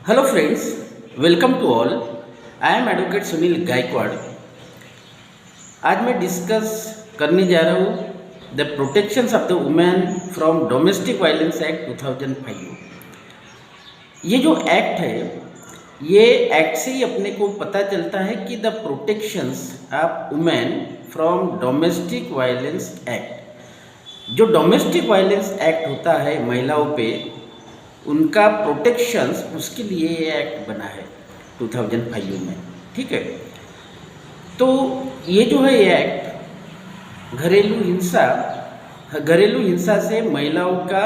Hello friends, welcome to all. I am advocate Sunil Gaikwad. आज मैं discuss करने जा रहा हूँ the protections of the women from domestic violence act 2005। ये जो एक्ट है, ये एक्ट से ही अपने को पता चलता है कि the protections of women from domestic violence act, जो डोमेस्टिक वायलेंस एक्ट होता है महिलाओं पे, उनका प्रोटेक्शंस, उसके लिए ये एक्ट बना है 2005 में। ठीक है, तो ये जो है ये एक्ट घरेलू हिंसा से महिलाओं का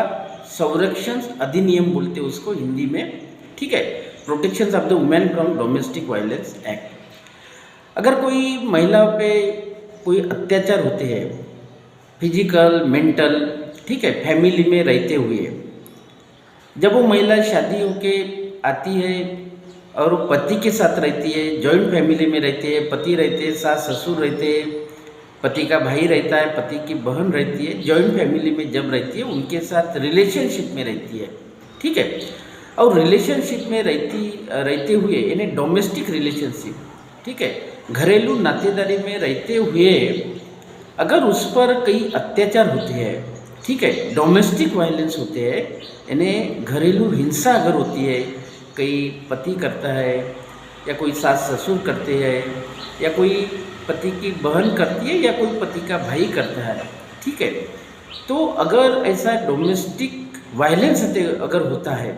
संरक्षण अधिनियम बोलते हैं उसको हिंदी में। ठीक है, protections of the women from domestic violence act. अगर कोई महिला पे कोई अत्याचार होते हैं, फिजिकल, मेंटल, ठीक है, फैमिली में रहते हुए, जब वो महिला शादी होके आती है और वो पति के साथ रहती है, जॉइंट फैमिली में रहती है, पति रहते हैं, सास ससुर रहते हैं, पति का भाई रहता है, पति की बहन रहती है, जॉइंट फैमिली में जब रहती है उनके साथ रिलेशनशिप में रहती है। ठीक है, और रिलेशनशिप में रहते हुए यानी डोमेस्टिक रिलेशनशिप, ठीक है, घरेलू नातेदारी में रहते हुए अगर उस पर कई अत्याचार होते हैं, ठीक है, डोमेस्टिक वायलेंस होते हैं, यानी घरेलू हिंसा अगर होती है, कई पति करता है या कोई सास ससुर करते हैं या कोई पति की बहन करती है या कोई पति का भाई करता है, ठीक है, तो अगर ऐसा डोमेस्टिक वायलेंस अगर होता है,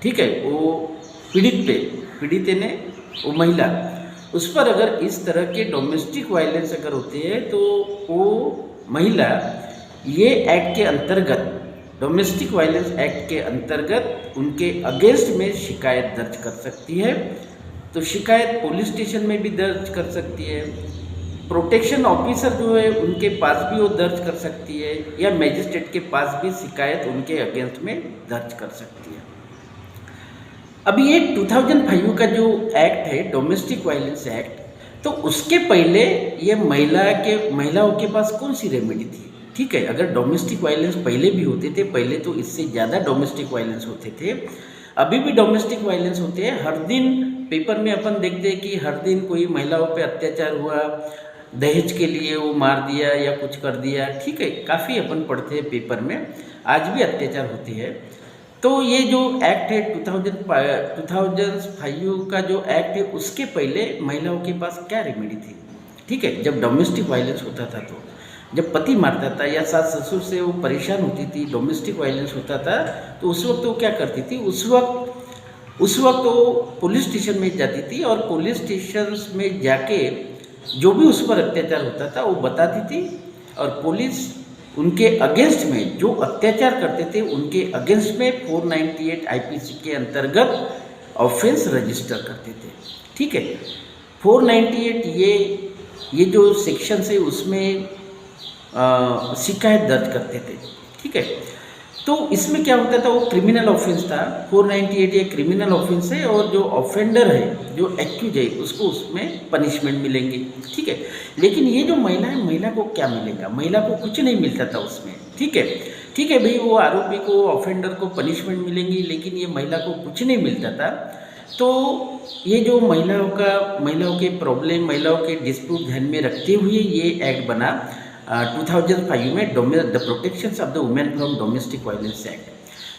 ठीक है, वो पीड़ित ने वो महिला, उस पर अगर इस तरह के डोमेस्टिक वायलेंस अगर होते हैं तो वो महिला ये एक्ट के अंतर्गत, डोमेस्टिक वायलेंस एक्ट के अंतर्गत उनके अगेंस्ट में शिकायत दर्ज कर सकती है। तो शिकायत पुलिस स्टेशन में भी दर्ज कर सकती है, प्रोटेक्शन ऑफिसर जो है उनके पास भी वो दर्ज कर सकती है, या मैजिस्ट्रेट के पास भी शिकायत उनके अगेंस्ट में दर्ज कर सकती है। अब ये 2005 का जो एक्ट है, डोमेस्टिक वायलेंस एक्ट, तो उसके पहले ये महिलाओं के पास कौन सी रेमेडी थी? ठीक है, अगर डोमेस्टिक वायलेंस पहले भी होते थे, पहले तो इससे ज़्यादा डोमेस्टिक वायलेंस होते थे, अभी भी डोमेस्टिक वायलेंस होते हैं। हर दिन पेपर में अपन देखते हैं कि हर दिन कोई महिलाओं पे अत्याचार हुआ, दहेज के लिए वो मार दिया या कुछ कर दिया, ठीक है, काफ़ी अपन पढ़ते हैं पेपर में, आज भी अत्याचार होते हैं। तो ये जो एक्ट है 2005 का जो एक्ट है, उसके पहले महिलाओं के पास क्या रेमेडी थी? ठीक है, जब डोमेस्टिक वायलेंस होता था, तो जब पति मारता था या सास ससुर से वो परेशान होती थी, डोमेस्टिक वायलेंस होता था, तो उस वक्त वो क्या करती थी? उस वक्त वो पुलिस स्टेशन में जाती थी और पुलिस स्टेशन में जाके जो भी उस पर अत्याचार होता था वो बताती थी, और पुलिस उनके अगेंस्ट में जो अत्याचार करते थे उनके अगेंस्ट में 498 आईपीसी के अंतर्गत ऑफेंस रजिस्टर करते थे। ठीक है, 498 ये जो सेक्शन है उसमें शिकायत दर्ज करते थे। ठीक है, तो इसमें क्या होता था, वो क्रिमिनल ऑफेंस था। 498 ये क्रिमिनल ऑफेंस है, और जो ऑफेंडर है, जो एक्यूज है, उसको उसमें पनिशमेंट मिलेंगे। ठीक है, लेकिन ये जो महिला है, महिला को क्या मिलेगा? महिला को कुछ नहीं मिलता था उसमें। ठीक है भाई, वो आरोपी को, ऑफेंडर को पनिशमेंट मिलेंगी, लेकिन ये महिला को कुछ नहीं मिलता था। तो ये जो महिलाओं के प्रॉब्लम, महिलाओं के डिस्प्यूट ध्यान में रखते हुए ये एक्ट बना 2005 में, the protections of the women from domestic violence act.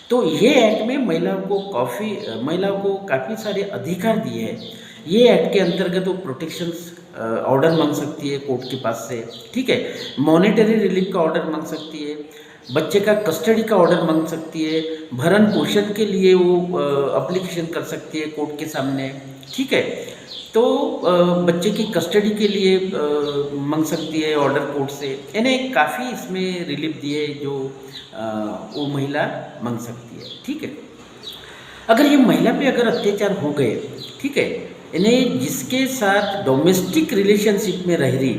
तो ये एक्ट में महिलाओं को काफ़ी सारे अधिकार दिए हैं। ये एक्ट के अंतर्गत वो प्रोटेक्शंस ऑर्डर मांग सकती है कोर्ट के पास से। ठीक है, मॉनेटरी रिलीफ का ऑर्डर मांग सकती है, बच्चे का कस्टडी का ऑर्डर मांग सकती है, भरण पोषण के लिए वो अप्लीकेशन कर सकती है कोर्ट के सामने। ठीक है, तो बच्चे की कस्टडी के लिए मांग सकती है ऑर्डर कोर्ट से, यानी काफ़ी इसमें रिलीफ दिए जो वो महिला मांग सकती है। ठीक है, अगर ये महिला पे अगर अत्याचार हो गए, ठीक है, यानी जिसके साथ डोमेस्टिक रिलेशनशिप में रह रही,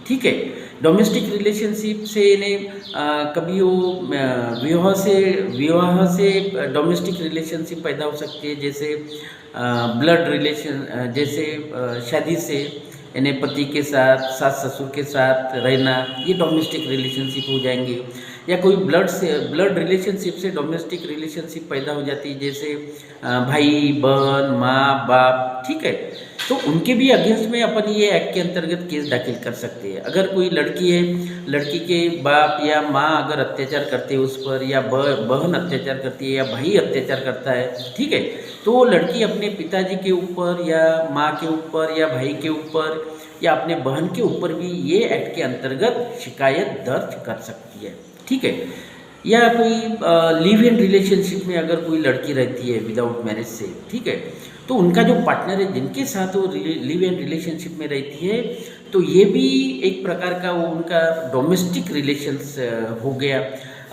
ठीक है, डोमेस्टिक रिलेशनशिप से यानी कभी वो विवाह से डोमेस्टिक रिलेशनशिप पैदा हो सकती है, जैसे ब्लड रिलेशन, जैसे शादी से, यानी पति के साथ, सास ससुर के साथ रहना, ये डोमेस्टिक रिलेशनशिप हो जाएंगे। या कोई ब्लड रिलेशनशिप से डोमेस्टिक रिलेशनशिप पैदा हो जाती है, जैसे भाई बहन माँ बाप, ठीक है, तो उनके भी अगेंस्ट में अपन ये एक्ट के अंतर्गत केस दाखिल कर सकते हैं। अगर कोई लड़की है, लड़की के बाप या माँ अगर अत्याचार करते हैं उस पर, या बहन अत्याचार करती है या भाई अत्याचार करता है, ठीक है, तो वो लड़की अपने पिताजी के ऊपर या माँ के ऊपर या भाई के ऊपर या अपने बहन के ऊपर भी ये एक्ट के अंतर्गत शिकायत दर्ज कर सकती है, ठीक है। या कोई लिव इन रिलेशनशिप में अगर कोई लड़की रहती है विदाउट मैरिज से, ठीक है, तो उनका जो पार्टनर है जिनके साथ वो लिव इन रिलेशनशिप में रहती है, तो ये भी एक प्रकार का वो उनका डोमेस्टिक रिलेशंस हो गया।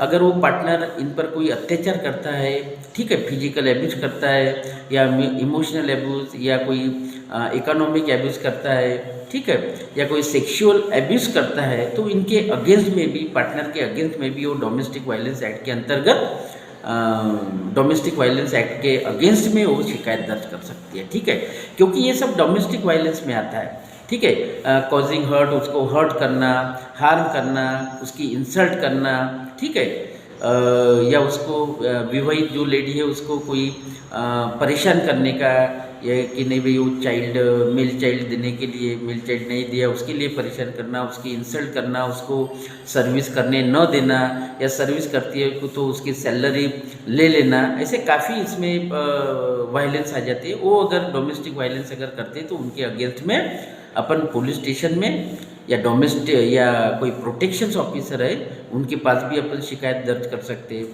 अगर वो पार्टनर इन पर कोई अत्याचार करता है, ठीक है, फिजिकल एब्यूज़ करता है या इमोशनल एब्यूज़ या कोई इकोनॉमिक एब्यूज़ करता है, ठीक है, या कोई सेक्सुअल एब्यूज़ करता है, तो इनके अगेंस्ट में भी, पार्टनर के अगेंस्ट में भी वो डोमेस्टिक वायलेंस एक्ट के अंतर्गत डोमेस्टिक वायलेंस एक्ट के अगेंस्ट में वो शिकायत दर्ज कर सकती है, ठीक है, क्योंकि ये सब डोमेस्टिक वायलेंस में आता है, ठीक है। कॉजिंग हर्ट, उसको हर्ट करना, हार्म करना, उसकी इंसल्ट करना, ठीक है, या उसको विवाहित जो लेडी है उसको कोई परेशान करने का, या कि नहीं भाई वो मेल चाइल्ड देने के लिए मेल चाइल्ड नहीं दिया उसके लिए परेशान करना, उसकी इंसल्ट करना, उसको सर्विस करने न देना, या सर्विस करती है तो उसकी सैलरी ले लेना, ऐसे काफ़ी इसमें वायलेंस आ जाती है। वो अगर डोमेस्टिक वायलेंस अगर करते हैं तो उनके अगेंस्ट में अपन पुलिस स्टेशन में या डोमेस्टिक या कोई प्रोटेक्शन ऑफिसर है उनके पास भी अपन शिकायत दर्ज कर सकते हैं।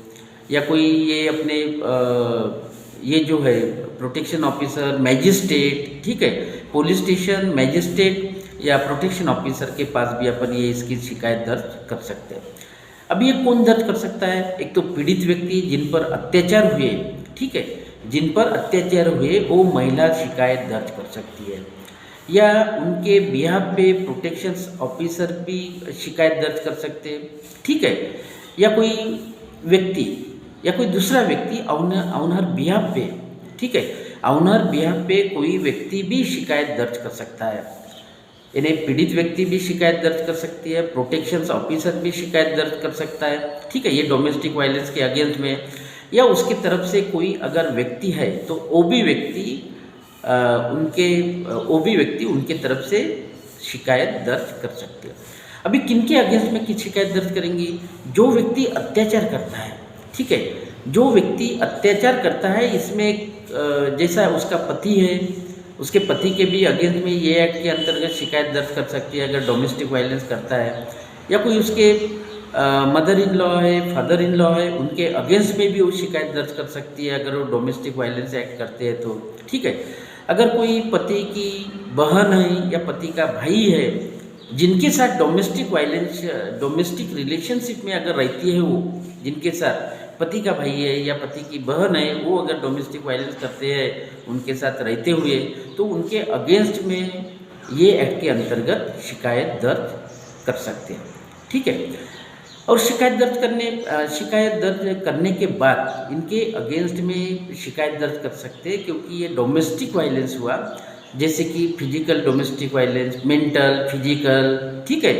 या कोई ये अपने ये जो है प्रोटेक्शन ऑफिसर, मैजिस्ट्रेट, ठीक है, पुलिस स्टेशन, मैजिस्ट्रेट या प्रोटेक्शन ऑफिसर के पास भी अपन ये इसकी शिकायत दर्ज कर सकते हैं। अब ये कौन दर्ज कर सकता है? एक तो पीड़ित व्यक्ति जिन पर अत्याचार हुए, ठीक है, जिन पर अत्याचार हुए वो महिला शिकायत दर्ज कर सकती है, या उनके बिहाफ पे प्रोटेक्शन ऑफिसर भी शिकायत दर्ज कर सकते हैं, ठीक है, या कोई व्यक्ति या कोई दूसरा व्यक्ति ऑनर बिहाफ पे, ठीक है, ऑनर बिहाफ पे कोई व्यक्ति भी शिकायत दर्ज कर सकता है। यानी पीड़ित व्यक्ति भी शिकायत दर्ज कर सकती है, प्रोटेक्शन ऑफिसर भी शिकायत दर्ज कर सकता है, ठीक है, ये डोमेस्टिक वायलेंस के अगेंस्ट में। या उसकी तरफ से कोई अगर व्यक्ति है तो वो भी व्यक्ति उनके तरफ से शिकायत दर्ज कर सकते हैं। अभी किनके अगेंस्ट में किस शिकायत दर्ज करेंगी? जो व्यक्ति अत्याचार करता है, ठीक है, जो व्यक्ति अत्याचार करता है, इसमें जैसा उसका पति है, उसके पति के भी अगेंस्ट में ये एक्ट के अंतर्गत शिकायत दर्ज कर सकती है अगर डोमेस्टिक वायलेंस करता है। या कोई उसके मदर इन लॉ है, फादर इन लॉ है, उनके अगेंस्ट में भी वो शिकायत दर्ज कर सकती है अगर वो डोमेस्टिक वायलेंस एक्ट करते हैं तो, ठीक है। अगर कोई पति की बहन है या पति का भाई है जिनके साथ डोमेस्टिक रिलेशनशिप में अगर रहती है, वो जिनके साथ पति का भाई है या पति की बहन है, वो अगर डोमेस्टिक वायलेंस करते हैं उनके साथ रहते हुए, तो उनके अगेंस्ट में ये एक्ट के अंतर्गत शिकायत दर्ज कर सकते हैं, ठीक है। और शिकायत दर्ज करने के बाद इनके अगेंस्ट में शिकायत दर्ज कर सकते हैं, क्योंकि ये डोमेस्टिक वायलेंस हुआ, जैसे कि physical domestic violence, mental, physical, ठीक है,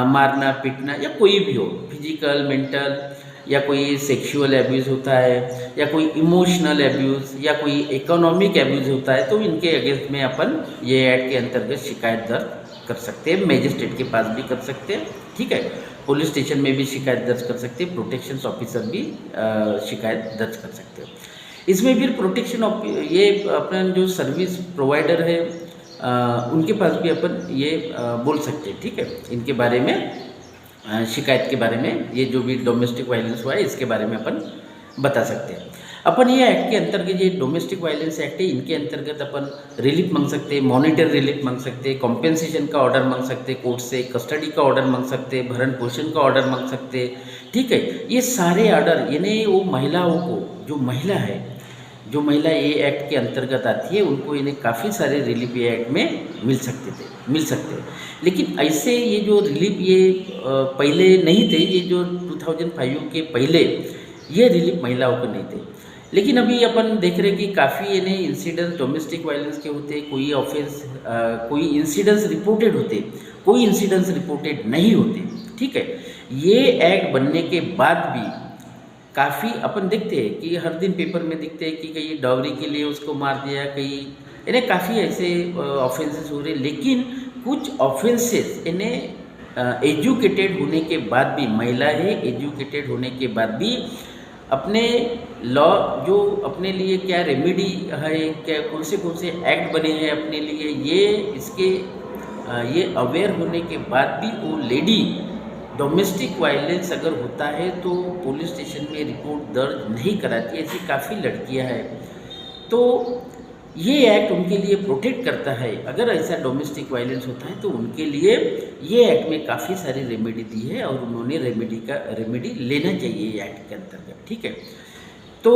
मारना पीटना या कोई भी हो, फिजिकल, मेंटल, या कोई सेक्सुअल एब्यूज़ होता है, या कोई इमोशनल एब्यूज़, या कोई इकोनॉमिक एब्यूज़ होता है, तो इनके अगेंस्ट में अपन ये एक्ट के अंतर्गत शिकायत दर्ज कर सकते हैं। मैजिस्ट्रेट के पास भी कर सकते हैं, ठीक है, पुलिस स्टेशन में भी शिकायत दर्ज कर सकते हैं, प्रोटेक्शन ऑफिसर भी शिकायत दर्ज कर सकते हैं। इसमें फिर ये अपना जो सर्विस प्रोवाइडर है उनके पास भी अपन ये बोल सकते हैं, ठीक है, इनके बारे में शिकायत के बारे में, ये जो भी डोमेस्टिक वायलेंस हुआ है इसके बारे में अपन बता सकते हैं। अपन ये एक्ट के अंतर्गत, ये डोमेस्टिक वायलेंस एक्ट है, इनके अंतर्गत अपन रिलीफ मांग सकते हैं, मॉनिटरी रिलीफ मांग सकते हैं, कॉम्पेंसेशन का ऑर्डर मांग सकते हैं कोर्ट से, कस्टडी का ऑर्डर मांग सकते हैं, भरण पोषण का ऑर्डर मांग सकते हैं, ठीक है। ये सारे ऑर्डर यानी वो महिलाओं को, जो महिला ये एक्ट के अंतर्गत आती है उनको इन्हें काफ़ी सारे रिलीफ ये एक्ट में मिल सकते हैं। लेकिन ऐसे ये जो रिलीफ ये पहले नहीं थे, ये जो 2005 के पहले ये रिलीफ महिलाओं को नहीं थे। लेकिन अभी अपन देख रहे हैं कि काफ़ी यानी इंसिडेंट्स डोमेस्टिक वायलेंस के होते, कोई इंसिडेंट्स रिपोर्टेड होते, कोई इंसिडेंट्स रिपोर्टेड नहीं होते, ठीक है। ये एक्ट बनने के बाद भी काफ़ी अपन देखते हैं कि हर दिन पेपर में दिखते हैं कि कहीं डॉवरी के लिए उसको मार दिया, कहीं इन्हें काफ़ी ऐसे ऑफेंसेस हो रहे, लेकिन कुछ ऑफेंसेस इन्हें एजुकेटेड होने के बाद भी, महिला है एजुकेटेड होने के बाद भी अपने लॉ जो अपने लिए क्या रेमेडी है, क्या कौन से एक्ट बने हैं अपने लिए, ये अवेयर होने के बाद भी वो लेडी डोमेस्टिक वायलेंस अगर होता है तो पुलिस स्टेशन में रिपोर्ट दर्ज नहीं कराती, ऐसी काफ़ी लड़कियां हैं। तो ये एक्ट उनके लिए प्रोटेक्ट करता है। अगर ऐसा डोमेस्टिक वायलेंस होता है तो उनके लिए ये एक्ट में काफ़ी सारी रेमेडी दी है और उन्होंने रेमेडी लेना चाहिए ये एक्ट के अंतर्गत, ठीक है। तो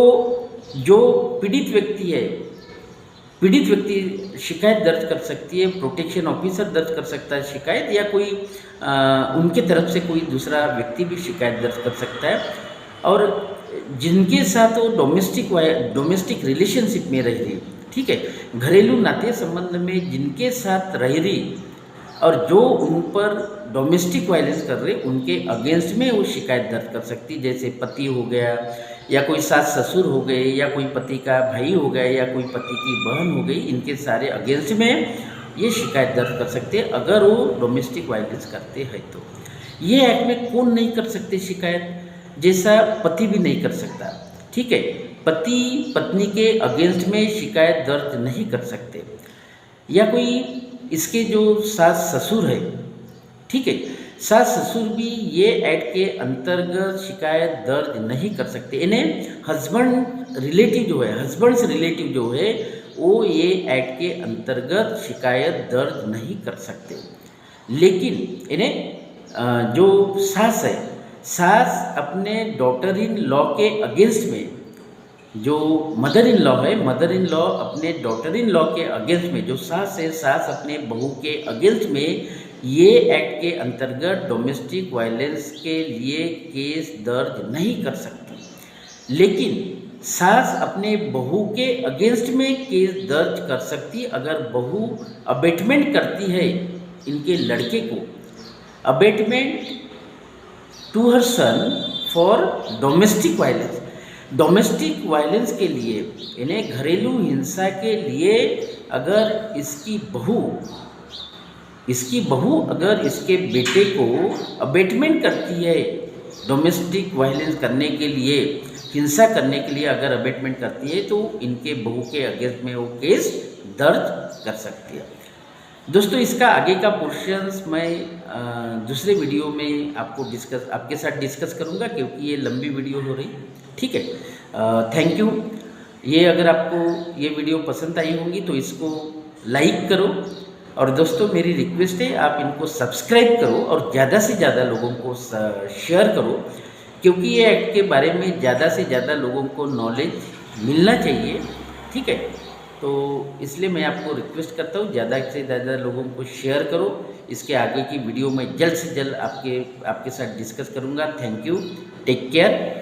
जो पीड़ित व्यक्ति है, पीड़ित व्यक्ति शिकायत दर्ज कर सकती है, प्रोटेक्शन ऑफिसर दर्ज कर सकता है शिकायत, या कोई उनके तरफ से कोई दूसरा व्यक्ति भी शिकायत दर्ज कर सकता है। और जिनके साथ वो डोमेस्टिक रिलेशनशिप में रह रही, ठीक है, घरेलू नाते संबंध में जिनके साथ रह रही और जो उन पर डोमेस्टिक वायलेंस कर रहे, उनके अगेंस्ट में वो शिकायत दर्ज कर सकती, जैसे पति हो गया, या कोई सास ससुर हो गए, या कोई पति का भाई हो गया, या कोई पति की बहन हो गई, इनके सारे अगेंस्ट में ये शिकायत दर्ज कर सकते हैं अगर वो डोमेस्टिक वायलेंस करते हैं। तो ये एक्ट में कौन नहीं कर सकते शिकायत, जैसा पति भी नहीं कर सकता, ठीक है, पति पत्नी के अगेंस्ट में शिकायत दर्ज नहीं कर सकते, या कोई इसके जो सास ससुर है, ठीक है, सास ससुर भी ये एक्ट के अंतर्गत शिकायत दर्ज नहीं कर सकते। इन्हें हस्बैंड रिलेटिव जो है वो ये एक्ट के अंतर्गत शिकायत दर्ज नहीं कर सकते। लेकिन इन्हें जो सास है, सास अपने डॉटर इन लॉ के अगेंस्ट में, जो मदर इन लॉ अपने डॉटर इन लॉ के अगेंस्ट में, जो सास है, सास अपने बहू के अगेंस्ट में ये एक्ट के अंतर्गत डोमेस्टिक वायलेंस के लिए केस दर्ज नहीं कर सकती। लेकिन सास अपने बहू के अगेंस्ट में केस दर्ज कर सकती अगर बहू अबेटमेंट करती है इनके लड़के को, abetment to her son for domestic violence. Domestic violence के लिए, इन्हें घरेलू हिंसा के लिए अगर इसकी बहू अगर इसके बेटे को अबेटमेंट करती है, डोमेस्टिक वायलेंस करने के लिए, हिंसा करने के लिए अगर अबेटमेंट करती है, तो इनके बहू के अगेंस्ट में वो केस दर्ज कर सकती है। दोस्तों, इसका आगे का पोर्शंस मैं दूसरे वीडियो में आपके साथ डिस्कस करूंगा, क्योंकि ये लंबी वीडियो हो रही, ठीक है। Thank you. ये अगर आपको ये वीडियो पसंद आई होगी तो इसको लाइक करो, और दोस्तों मेरी रिक्वेस्ट है आप इनको सब्सक्राइब करो और ज़्यादा से ज़्यादा लोगों को शेयर करो, क्योंकि ये एक्ट के बारे में ज़्यादा से ज़्यादा लोगों को नॉलेज मिलना चाहिए, ठीक है। तो इसलिए मैं आपको रिक्वेस्ट करता हूँ ज़्यादा से ज़्यादा लोगों को शेयर करो। इसके आगे की वीडियो में जल्द से जल्द आपके साथ डिस्कस करूँगा। Thank you, take care.